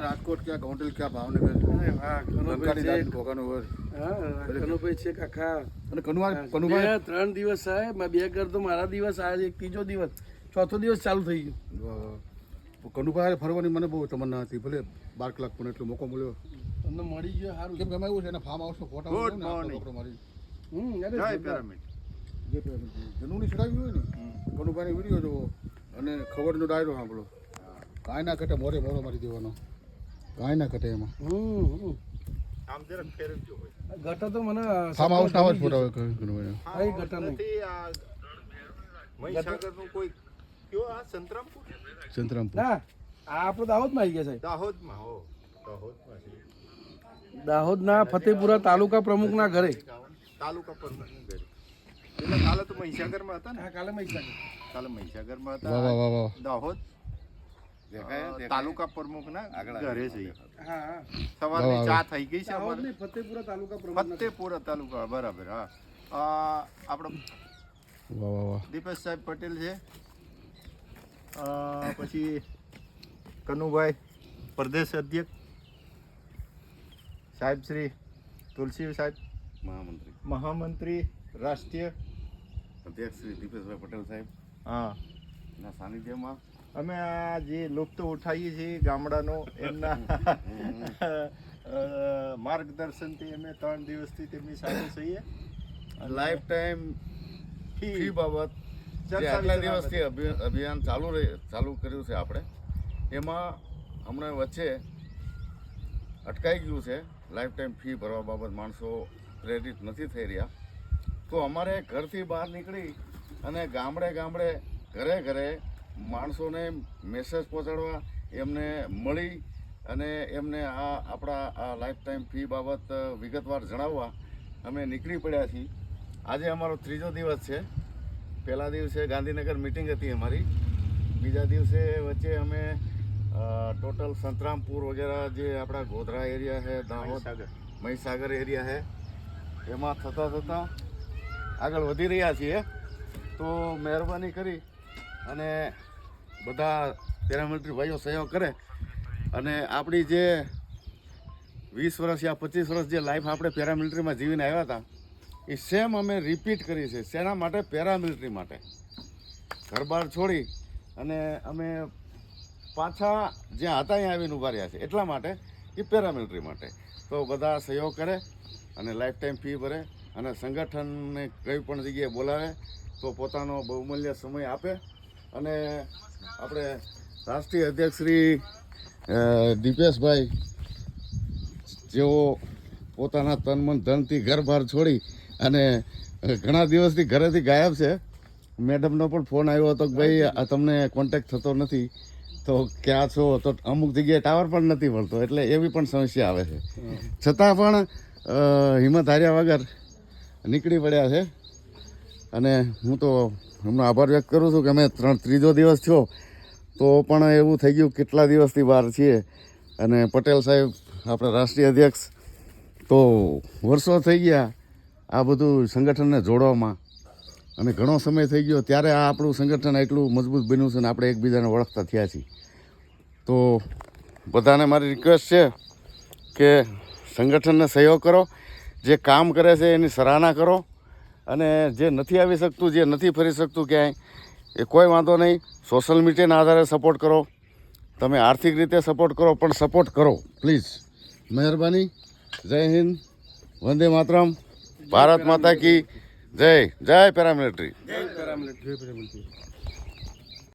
ક્યાં રાજકોટ, ક્યાં ગોંડલ, ક્યાં ભાવનગર, લંકાની દાદી ભોગાનો વર. કનુભાઈ છે કાકા. અને કનુભાઈ 3 દિવસ સાહેબ, 2 ઘર તો મારા દિવસ, આજે એક ત્રીજો દિવસ, ચોથો દિવસ ચાલુ થઈ ગયું. કનુભાઈ ફરવાની મને બહુ તમન્ના હતી, ભલે 12 કલાક પણ એટલો મોકો મળ્યો તમને મળી ગયો સારું. કેમ કે એમાં એવું છે એના ફાર્મ હાઉસનો ફોટા મારી જે જનૂની ચડાવી હોય ને કનુભાઈની વિડીયો જોવો અને ખબરનો ડાયરો સાંભળો. કાંઈ ના ઘટે, મોરે મોરો મારી દેવાનો, કાંઈ ના ઘટે એમાં. આમ જરાક ફેરવજો હોય. ગટા તો મને ફાર્મ હાઉસના આવા જ ફોટા હોય કનુભાઈ. આ ગટા નહીં. મહીસાગરનું કોઈ કયો આ સંતરામપુર? સંતરામપુર. ના આ આપણો દાહોદમાં આવી ગયા સાહેબ. દાહોદમાં હો, દાહોદમાં છે. દાહોદના ફતેપુરા તાલુકા પ્રમુખના ઘરે. તાલુકા પર એટલે કાલે તો મહીસાગરમાં હતા ને? હા કાલે મહીસાગર. કાલે મહીસાગરમાં વાહ વાહ હતા. વાહ વાહ. દાહોદ તાલુકા પ્રમુખના ઘરે છે. હા હા સવારની ચા થઈ ગઈ છે દાહોદ અમારે. નહીં, ફતેપુરા તાલુકા પ્રમુખ. ફતેપુરા તાલુકા, બરાબર. હા આપણો વાહ વાહ વાહ. દીપેશ સાહેબ પટેલ છે. પછી કનુભાઈ પ્રદેશ અધ્યક્ષ સાહેબ શ્રી તુલસી સાહેબ મહામંત્રી રાષ્ટ્રીય અધ્યક્ષ શ્રી દીપેશભાઈ પટેલ સાહેબ હા ના સાનિધ્યમાં અમે આ જે લુપ્ત ઉઠાવીએ છીએ ગામડાનો એમના માર્ગદર્શનથી અમે 3 દિવસથી તેમની સાથે છીએ. લાઈફ ટાઈમ ફી બાબત જે આટલા દિવસથી અભિયાન ચાલુ કર્યું છે આપણે, એમાં હમણાં વચ્ચે અટકાઈ ગયું છે. લાઈફ ટાઈમ ફી ભરવા બાબત માણસો પ્રેરિત નથી થઈ રહ્યા. તો અમારે ઘરથી બહાર નીકળી અને ગામડે ગામડે ઘરે ઘરે માણસોને મેસેજ પહોંચાડવા, એમને મળી અને એમને આપણા આ લાઈફ ટાઈમ ફી બાબત વિગતવાર જણાવવા અમે નીકળી પડ્યા છીએ. આજે અમારો 3જો દિવસ છે. પહેલા દિવસે ગાંધીનગર મિટિંગ હતી અમારી, બીજા દિવસે વચ્ચે અમે ટોટલ સંતરામપુર વગેરે જે આપણા ગોધરા એરિયા છે, દાહોદ મહીસાગર એરિયા છે, એમાં થતાં આગળ વધી રહ્યા છીએ. તો મહેરબાની કરી અને બધા પેરામિલિટરી ભાઈઓ સહયોગ કરે અને આપણી જે 20 વર્ષ યા 25 વર્ષ જે લાઈફ આપણે પેરામિલિટરીમાં જીવીને આવ્યા હતા એ સેમ અમે રિપીટ કરી છે. શેના માટે? પેરામિલિટરી માટે. ઘર બહાર છોડી અને અમે પાછા જ્યાં હતા ત્યાં આવીને ઊભા રહ્યા છે, એટલા માટે એ પેરામિલિટરી માટે. તો બધા સહયોગ કરે અને લાઈફ ટાઈમ ફી ભરે અને સંગઠનને કઈ પણ જગ્યાએ બોલાવે તો પોતાનો બહુમૂલ્ય સમય આપે. અને આપણે રાષ્ટ્રીય અધ્યક્ષ શ્રી દીપેશભાઈ જેઓ પોતાના તન મન ધનથી ઘર બહાર છોડી અને ઘણા દિવસથી ઘરેથી ગાયબ છે. મેડમનો પણ ફોન આવ્યો હતો કે ભાઈ આ તમને કોન્ટેક્ટ થતો નથી, તો ક્યાં છો? તો અમુક જગ્યાએ ટાવર પણ નથી મળતો, એટલે એવી પણ સમસ્યા આવે છે. છતાં પણ હિંમત હાર્યા વગર નીકળી પડ્યા છે. અને હું તો એમનો આભાર વ્યક્ત કરું છું કે અમે 3જો દિવસ થયો તો પણ એવું થઈ ગયું કેટલા દિવસથી બહાર છીએ. અને પટેલ સાહેબ આપણા રાષ્ટ્રીય અધ્યક્ષ, તો વર્ષો થઈ ગયા આ બધું સંગઠનને જોડવામાં અને ઘણો સમય થઈ ગયો, ત્યારે આ આપણું સંગઠન એટલું મજબૂત બન્યું છે ને આપણે એકબીજાને ઓળખતા થયા છીએ. તો બધાને મારી રિક્વેસ્ટ છે કે સંગઠનને સહયોગ કરો, જે કામ કરે છે એની સરાહના કરો અને જે નથી આવી શકતું, જે નથી ફરી શકતું ક્યાંય, એ કોઈ વાંધો નહીં. સોશિયલ મીડિયાના આધારે સપોર્ટ કરો, તમે આર્થિક રીતે સપોર્ટ કરો, પણ સપોર્ટ કરો પ્લીઝ. મહેરબાની. જય હિન્દ, વંદે માતરમ, ભારત માતા કી જય. જય પેરામિલિટરી. જય પેરામિલિટરી.